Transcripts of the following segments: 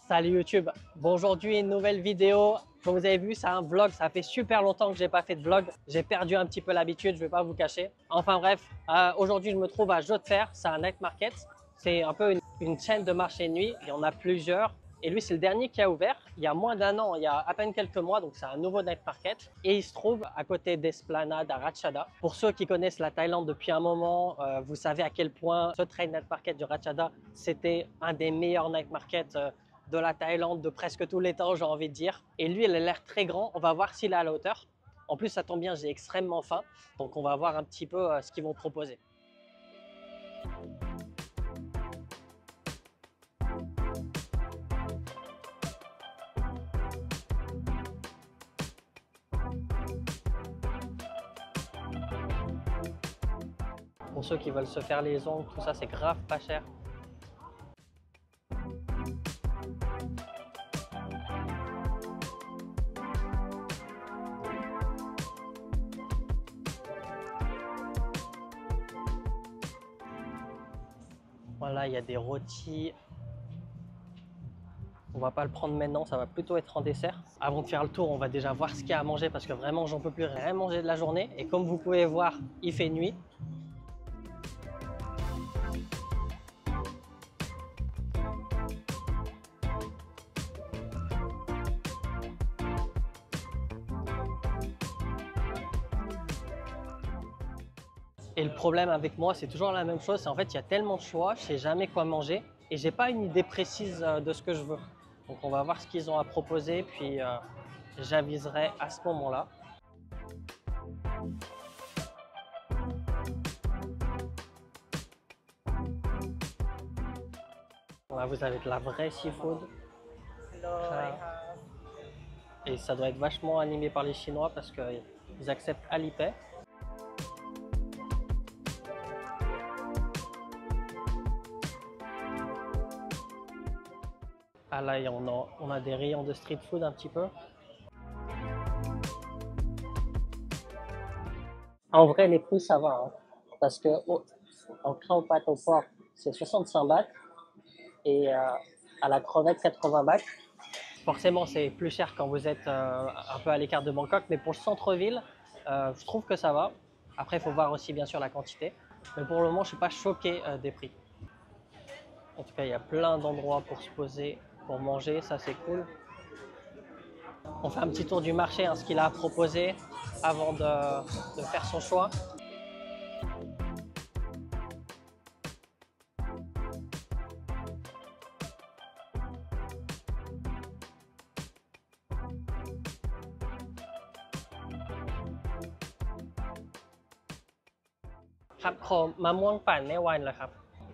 Salut YouTube. Bon, aujourd'hui, une nouvelle vidéo. Comme vous avez vu, c'est un vlog. Ça fait super longtemps que j'ai pas fait de vlog. J'ai perdu un petit peu l'habitude, je vais pas vous cacher. Enfin bref, aujourd'hui, je me trouve à Jodhpur. C'est un night market. C'est un peu une chaîne de marché de nuit. Il y en a plusieurs. Et lui, c'est le dernier qui a ouvert. Il y a moins d'un an, il y a à peine quelques mois. Donc, c'est un nouveau night market. Et il se trouve à côté d'Esplanade à Ratchada. Pour ceux qui connaissent la Thaïlande depuis un moment, vous savez à quel point ce train night market du Ratchada, c'était un des meilleurs night markets de la Thaïlande de presque tous les temps, j'ai envie de dire. Et lui, il a l'air très grand. On va voir s'il est à la hauteur. En plus, ça tombe bien, j'ai extrêmement faim. Donc, on va voir un petit peu ce qu'ils vont proposer. Pour ceux qui veulent se faire les ongles, tout ça, c'est grave pas cher. Voilà, il y a des rôtis. On va pas le prendre maintenant, ça va plutôt être en dessert. Avant de faire le tour, on va déjà voir ce qu'il y a à manger parce que vraiment, j'en peux plus rien manger de la journée. Et comme vous pouvez voir, il fait nuit. Et le problème avec moi, c'est toujours la même chose. C'est en fait, il y a tellement de choix, je sais jamais quoi manger et j'ai pas une idée précise de ce que je veux. Donc, on va voir ce qu'ils ont à proposer, puis j'aviserai à ce moment-là. Là, vous avez de la vraie seafood. Et ça doit être vachement animé par les Chinois parce qu'ils acceptent Alipay. Ah là, on a des rayons de street food un petit peu. En vrai, les prix, ça va. Hein, parce que en crème aux pâtes au porc, c'est 65 bahts. Et à la crevette, 80 bahts. Forcément, c'est plus cher quand vous êtes un peu à l'écart de Bangkok. Mais pour le centre-ville, je trouve que ça va. Après, il faut voir aussi, bien sûr, la quantité. Mais pour le moment, je ne suis pas choqué des prix. En tout cas, il y a plein d'endroits pour se poser, pour manger. Ça, c'est cool. On fait un petit tour du marché, hein, ce qu'il a à proposer avant de faire son choix.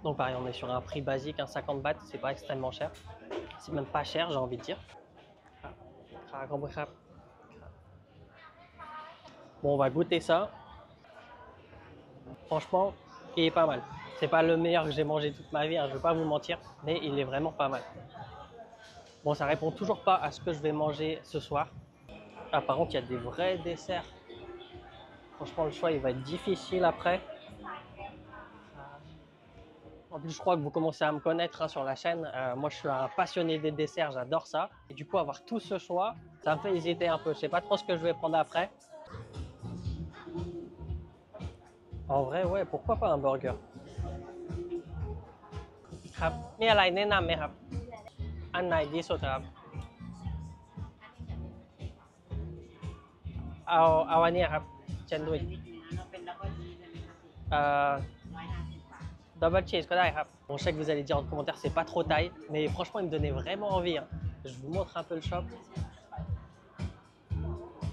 Donc pareil, on est sur un prix basique, un 50 bahts, c'est pas extrêmement cher. C'est même pas cher, j'ai envie de dire. Bon, on va goûter ça. Franchement, il est pas mal. C'est pas le meilleur que j'ai mangé toute ma vie, hein, je vais pas vous mentir, mais il est vraiment pas mal. Bon, ça répond toujours pas à ce que je vais manger ce soir. Ah, par contre, il y a des vrais desserts. Franchement, le choix, il va être difficile après. En plus, je crois que vous commencez à me connaître hein, sur la chaîne. Moi, je suis un passionné des desserts, j'adore ça. Et du coup, avoir tout ce choix, ça me fait hésiter un peu. Je sais pas trop ce que je vais prendre après. En vrai, ouais, pourquoi pas un burger? ครับมีอะไรแนะนำไหมครับอันไหนดีสุดครับเอาอันนี้ครับเชนดุยเอ่อ double cheese ก็ได้ครับ Bon, je sais que vous allez dire en commentaire c'est pas trop taille, mais franchement il me donnait vraiment envie. Hein. Je vous montre un peu le shop.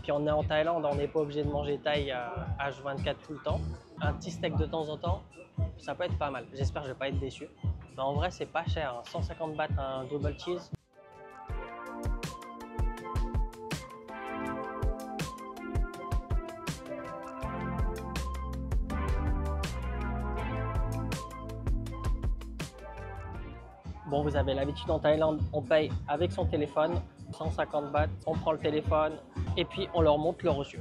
Puis on est en Thaïlande, on n'est pas obligé de manger thaï H24 tout le temps. Un petit steak de temps en temps, ça peut être pas mal. J'espère que je vais pas être déçu. Mais en vrai c'est pas cher, hein. 150 bahts un double cheese. Bon, vous avez l'habitude en Thaïlande, on paye avec son téléphone, 150 bahts, on prend le téléphone et puis on leur montre le reçu.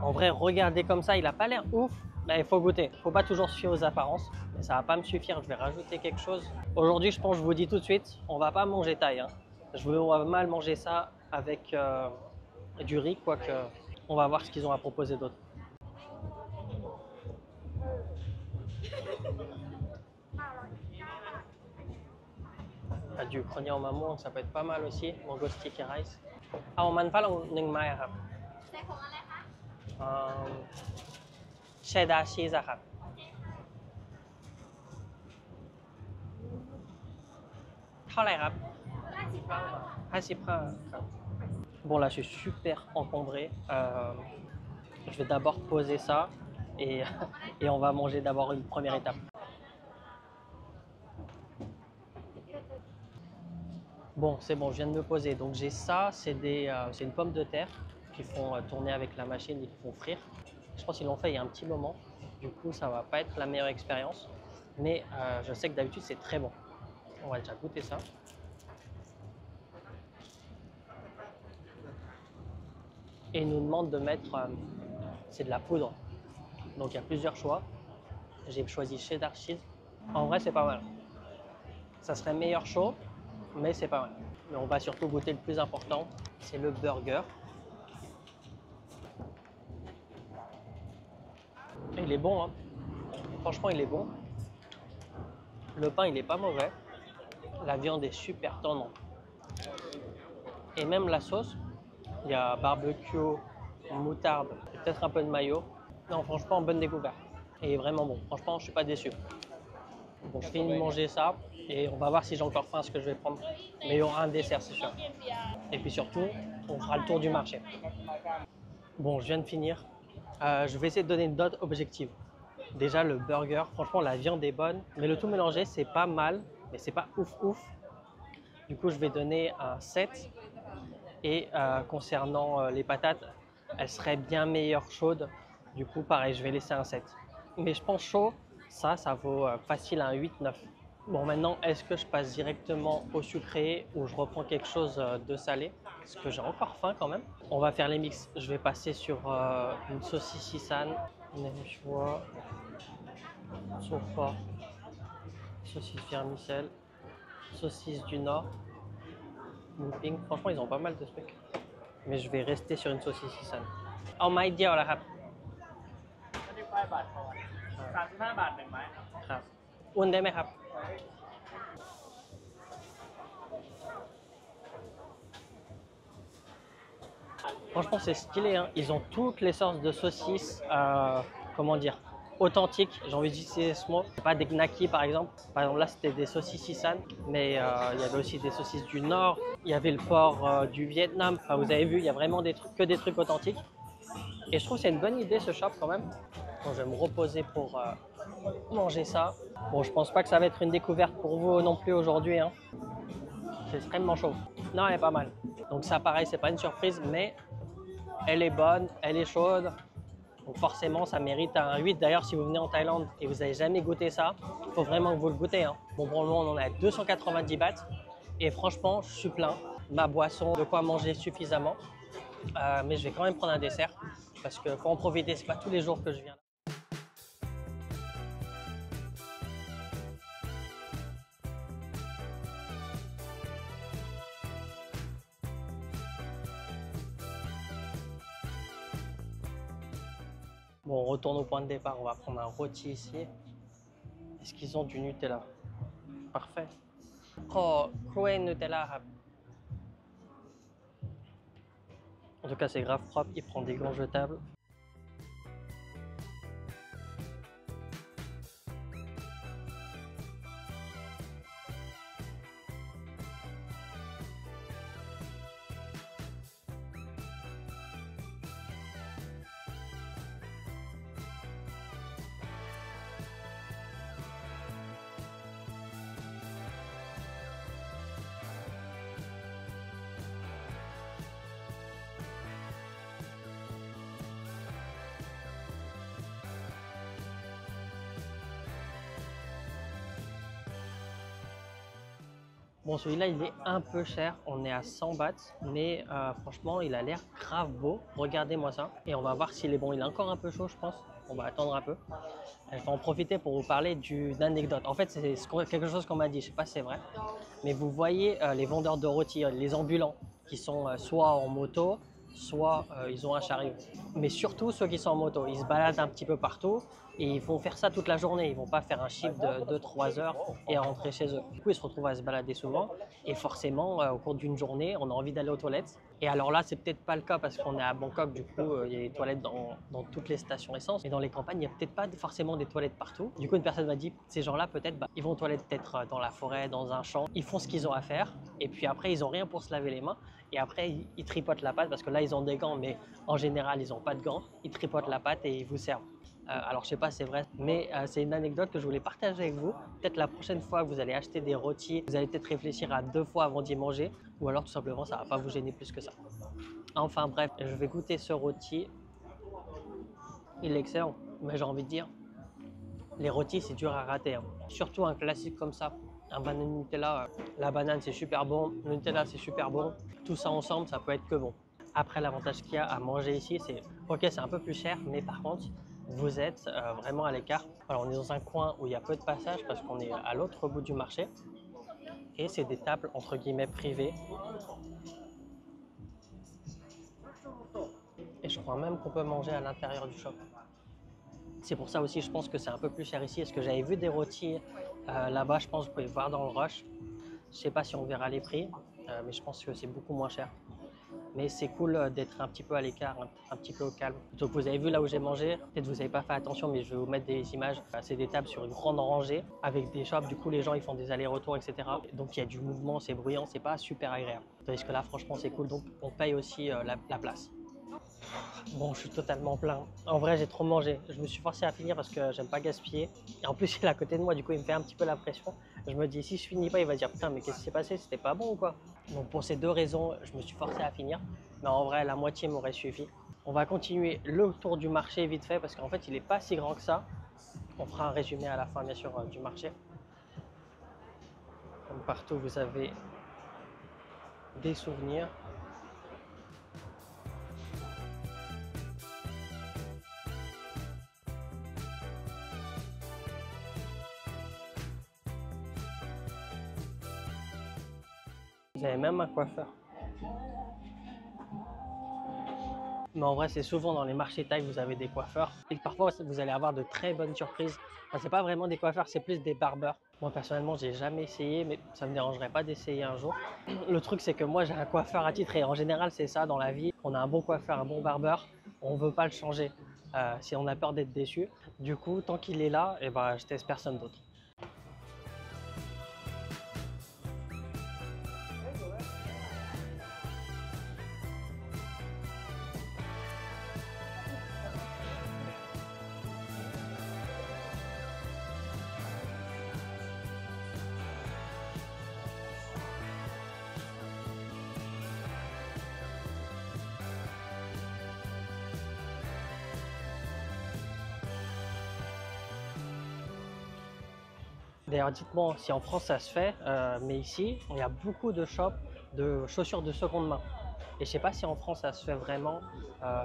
En vrai, regardez comme ça, il n'a pas l'air ouf. Mais il faut goûter. Il ne faut pas toujours se fier aux apparences. Mais ça ne va pas me suffire, je vais rajouter quelque chose. Aujourd'hui, je pense, je vous dis tout de suite, on ne va pas manger thaï. Hein. On va mal manger ça avec du riz, quoique on va voir ce qu'ils ont à proposer d'autre. Du grenier en maman, ça peut être pas mal aussi. Mango sticky rice. เอามันฝรั่งหนึ่งไม้อะครับเชดดาร์ชีสอะครับเท่าไหร่ครับ55ครับ Bon là je suis super encombré. Je vais d'abord poser ça et, et on va manger d'abord une première étape. Bon, c'est bon, je viens de me poser. Donc j'ai ça, c'est une pomme de terre qu'ils font tourner avec la machine et qu'ils font frire. Je pense qu'ils l'ont fait il y a un petit moment. Du coup, ça va pas être la meilleure expérience. Mais je sais que d'habitude, c'est très bon. On va déjà goûter ça. Et ils nous demandent de mettre, c'est de la poudre. Donc il y a plusieurs choix. J'ai choisi cheddar cheese. En vrai, c'est pas mal. Ça serait meilleur chaud, mais c'est pas mal. Mais on va surtout goûter le plus important, c'est le burger. Il est bon, hein. Franchement, il est bon. Le pain, il est pas mauvais. La viande est super tendre. Et même la sauce, il y a barbecue, moutarde, peut-être un peu de mayo. Non, franchement, bonne découverte. Et vraiment bon. Franchement, je suis pas déçu. Bon, je finis de manger ça et on va voir si j'ai encore faim ce que je vais prendre. Mais il y aura un dessert, c'est sûr. Et puis surtout, on fera le tour du marché. Bon, je viens de finir. Je vais essayer de donner une note objective. Déjà, le burger, franchement, la viande est bonne. Mais le tout mélangé, c'est pas mal, mais c'est pas ouf ouf. Du coup, je vais donner un 7. Et concernant les patates, elles seraient bien meilleures chaudes. Du coup, pareil, je vais laisser un 7. Mais je pense chaud, ça vaut facile un 8-9. Bon, maintenant, est-ce que je passe directement au sucré ou je reprends quelque chose de salé? Parce que j'ai encore faim quand même. On va faire les mix. Je vais passer sur une saucisse sisane, choix, sofa, saucisse vermicelle, saucisse du Nord, looping. Franchement, ils ont pas mal de trucs. Mais je vais rester sur une saucisse sisane. เอาไม้เดียวละครับ35 บาทพอ35 บาท1ไม้ครับอุ่นได้ไหมครับ Franchement, c'est stylé, hein. Ils ont toutes les sortes de saucisses, comment dire, authentiques. J'ai envie d'utiliser ce mot. Pas des gnaki par exemple. Par exemple, là, c'était des saucisses Sissan, mais il y avait aussi des saucisses du Nord. Il y avait le porc du Vietnam. Enfin, vous avez vu, il y a vraiment des trucs, que des trucs authentiques. Et je trouve que c'est une bonne idée ce shop quand même. Donc, je vais me reposer pour manger ça. Bon, je pense pas que ça va être une découverte pour vous non plus aujourd'hui, hein. C'est extrêmement chaud. Non, elle est pas mal. Donc ça, pareil, c'est pas une surprise, mais elle est bonne, elle est chaude. Donc forcément, ça mérite un 8. D'ailleurs, si vous venez en Thaïlande et vous n'avez jamais goûté ça, il faut vraiment que vous le goûtez, hein. Bon, pour le moment, on en est à 290 bahts. Et franchement, je suis plein. Ma boisson, de quoi manger suffisamment. Mais je vais quand même prendre un dessert parce qu'il faut en profiter. C'est pas tous les jours que je viens là. Bon, on retourne au point de départ. On va prendre un rôti ici. Est-ce qu'ils ont du Nutella? Parfait. Oh, Cruen Nutella. En tout cas, c'est grave propre. Il prend des gants jetables. Bon, celui-là, il est un peu cher. On est à 100 bahts, mais franchement, il a l'air grave beau. Regardez-moi ça. Et on va voir s'il est bon. Il est encore un peu chaud, je pense. On va attendre un peu. Je vais en profiter pour vous parler d'une anecdote. En fait, c'est quelque chose qu'on m'a dit. Je ne sais pas si c'est vrai. Mais vous voyez les vendeurs de rôtis, les ambulants, qui sont soit en moto, soit ils ont un chariot. Mais surtout ceux qui sont en moto, ils se baladent un petit peu partout et ils vont faire ça toute la journée. Ils ne vont pas faire un shift de 2-3 heures et rentrer chez eux. Du coup, ils se retrouvent à se balader souvent et forcément, au cours d'une journée, on a envie d'aller aux toilettes. Et alors là, c'est peut-être pas le cas parce qu'on est à Bangkok, du coup, il y a des toilettes dans toutes les stations essence. Mais dans les campagnes, il n'y a peut-être pas forcément des toilettes partout. Du coup, une personne m'a dit, ces gens-là, peut-être, ils vont aux toilettes peut-être dans la forêt, dans un champ. Ils font ce qu'ils ont à faire et puis après, ils n'ont rien pour se laver les mains. Et après, ils tripotent la pâte parce que là, ils ont des gants, mais en général, ils n'ont pas de gants. Ils tripotent la pâte et ils vous servent. Alors, je sais pas, c'est vrai, mais c'est une anecdote que je voulais partager avec vous. Peut-être la prochaine fois que vous allez acheter des rôtis, vous allez peut-être réfléchir à 2 fois avant d'y manger, ou alors tout simplement, ça va pas vous gêner plus que ça. Enfin bref, je vais goûter ce rôti. Il est excellent, mais j'ai envie de dire, les rôtis, c'est dur à rater. Hein. Surtout un classique comme ça. Un banane Nutella, la banane c'est super bon, le Nutella c'est super bon. Tout ça ensemble, ça peut être que bon. Après, l'avantage qu'il y a à manger ici, c'est ok, c'est un peu plus cher, mais par contre, vous êtes vraiment à l'écart. Alors, on est dans un coin où il y a peu de passages parce qu'on est à l'autre bout du marché. Et c'est des tables entre guillemets privées. Et je crois même qu'on peut manger à l'intérieur du shop. C'est pour ça aussi, je pense que c'est un peu plus cher ici. Parce que j'avais vu des rôtis là-bas, je pense que vous pouvez voir dans le rush. Je ne sais pas si on verra les prix, mais je pense que c'est beaucoup moins cher. Mais c'est cool d'être un petit peu à l'écart, un petit peu au calme. Donc vous avez vu là où j'ai mangé, peut-être vous n'avez pas fait attention, mais je vais vous mettre des images. C'est des tables sur une grande rangée avec des shops, du coup les gens ils font des allers-retours, etc. Donc il y a du mouvement, c'est bruyant, c'est pas super agréable. Tandis que là franchement c'est cool, donc on paye aussi la place. Bon, je suis totalement plein. En vrai, j'ai trop mangé. Je me suis forcé à finir parce que j'aime pas gaspiller. Et en plus, il est à côté de moi, du coup, il me fait un petit peu la pression. Je me dis, si je finis pas, il va dire, putain, mais qu'est-ce qui s'est passé? C'était pas bon ou quoi? Donc, pour ces 2 raisons, je me suis forcé à finir. Mais en vrai, la moitié m'aurait suffi. On va continuer le tour du marché vite fait parce qu'en fait, il n'est pas si grand que ça. On fera un résumé à la fin, bien sûr, du marché. Comme partout, vous avez des souvenirs. Vous avez même un coiffeur. Mais en vrai, c'est souvent dans les marchés thaï que vous avez des coiffeurs. Et parfois, vous allez avoir de très bonnes surprises. Enfin, c'est pas vraiment des coiffeurs, c'est plus des barbeurs. Moi, personnellement, j'ai jamais essayé, mais ça me dérangerait pas d'essayer un jour. Le truc, c'est que moi, j'ai un coiffeur attitré. En général, c'est ça dans la vie. On a un bon coiffeur, un bon barbeur. On veut pas le changer si on a peur d'être déçu. Du coup, tant qu'il est là, eh ben, je teste personne d'autre. D'ailleurs, dites-moi si en France ça se fait, mais ici, il y a beaucoup de shops de chaussures de seconde main. Et je ne sais pas si en France ça se fait vraiment.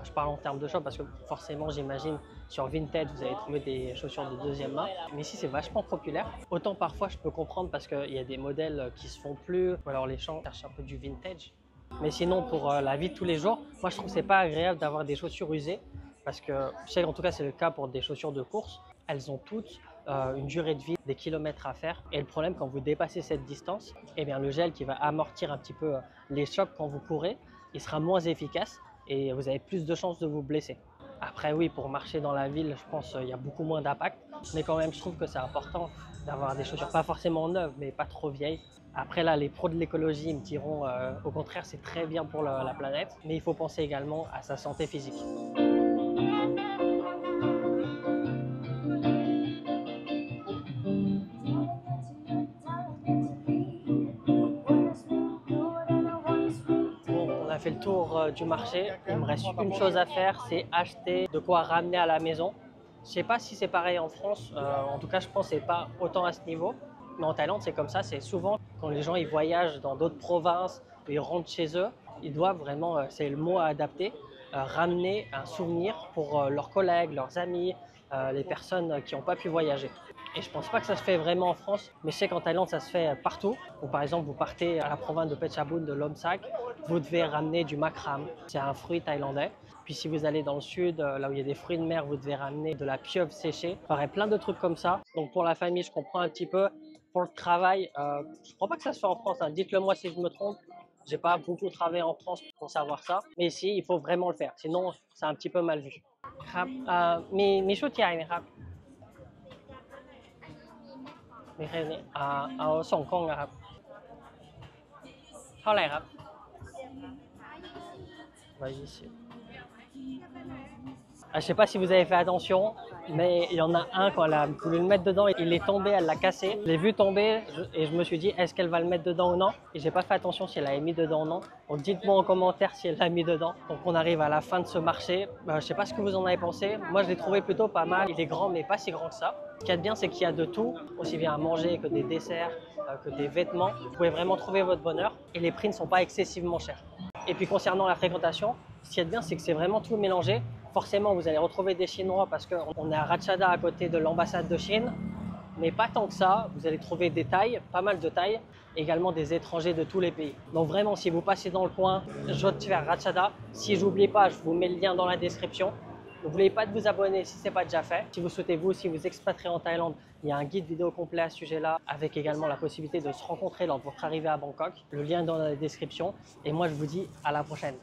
Je parle en termes de shop parce que forcément, j'imagine, sur Vinted, vous allez trouver des chaussures de deuxième main. Mais ici, c'est vachement populaire. Autant parfois, je peux comprendre parce qu'il y a des modèles qui se font plus, ou alors les gens cherchent un peu du vintage. Mais sinon, pour la vie de tous les jours, moi, je trouve que c'est pas agréable d'avoir des chaussures usées. Parce que, je sais en tout cas, c'est le cas pour des chaussures de course. Elles ont toutes une durée de vie, des kilomètres à faire. Et le problème, quand vous dépassez cette distance, eh bien, le gel qui va amortir un petit peu les chocs quand vous courez, il sera moins efficace et vous avez plus de chances de vous blesser. Après, oui, pour marcher dans la ville, je pense qu'il y a beaucoup moins d'impact. Mais quand même, je trouve que c'est important d'avoir des chaussures, pas forcément neuves, mais pas trop vieilles. Après, là, les pros de l'écologie me diront, au contraire, c'est très bien pour la planète. Mais il faut penser également à sa santé physique. On a fait le tour du marché. Il me reste une chose à faire, c'est acheter de quoi ramener à la maison. Je ne sais pas si c'est pareil en France. En tout cas, je pense que ce n'est pas autant à ce niveau. Mais en Thaïlande, c'est comme ça. C'est souvent quand les gens ils voyagent dans d'autres provinces, ils rentrent chez eux, ils doivent vraiment, c'est le mot à adapter, ramener un souvenir pour leurs collègues, leurs amis, les personnes qui n'ont pas pu voyager. Et je ne pense pas que ça se fait vraiment en France, mais je sais qu'en Thaïlande, ça se fait partout. Donc, par exemple, vous partez à la province de Phetchabun, de Lomsak, vous devez ramener du makram. C'est un fruit thaïlandais. Puis si vous allez dans le sud, là où il y a des fruits de mer, vous devez ramener de la pieuvre séchée. Pareil, plein de trucs comme ça. Donc pour la famille, je comprends un petit peu. Pour le travail, je ne crois pas que ça se fait en France, hein. Dites-le moi si je me trompe. J'ai pas beaucoup travaillé en France pour savoir ça. Mais ici, il faut vraiment le faire. Sinon, c'est un petit peu mal vu. ครับมีชุดใหญ่ไหมครับมีแค่นี้เอาส่งกล้องนะครับเท่าไหร่ครับ120 je ne sais pas si vous avez fait attention, mais il y en a un, quand elle a voulu le mettre dedans, il est tombé, elle l'a cassé. Je l'ai vu tomber et je me suis dit, est-ce qu'elle va le mettre dedans ou non? Et j'ai pas fait attention si elle l'avait mis dedans ou non. Donc dites-moi en commentaire si elle l'a mis dedans. Donc on arrive à la fin de ce marché. Je ne sais pas ce que vous en avez pensé. Moi, je l'ai trouvé plutôt pas mal. Il est grand, mais pas si grand que ça. Ce qu'il y a de bien, c'est qu'il y a de tout, aussi bien à manger que des desserts, que des vêtements. Vous pouvez vraiment trouver votre bonheur et les prix ne sont pas excessivement chers. Et puis concernant la fréquentation, ce qu'il y a de bien, c'est que c'est vraiment tout mélangé. Forcément, vous allez retrouver des Chinois parce qu'on est à Ratchada à côté de l'ambassade de Chine. Mais pas tant que ça, vous allez trouver des Thaïs, pas mal de Thaïs, également des étrangers de tous les pays. Donc vraiment, si vous passez dans le coin, Jodhpur, Ratchada, si j'oublie pas, je vous mets le lien dans la description. N'oubliez pas de vous abonner si ce n'est pas déjà fait. Si vous souhaitez vous aussi vous expatrier en Thaïlande, il y a un guide vidéo complet à ce sujet-là, avec également la possibilité de se rencontrer lors de votre arrivée à Bangkok. Le lien est dans la description. Et moi, je vous dis à la prochaine.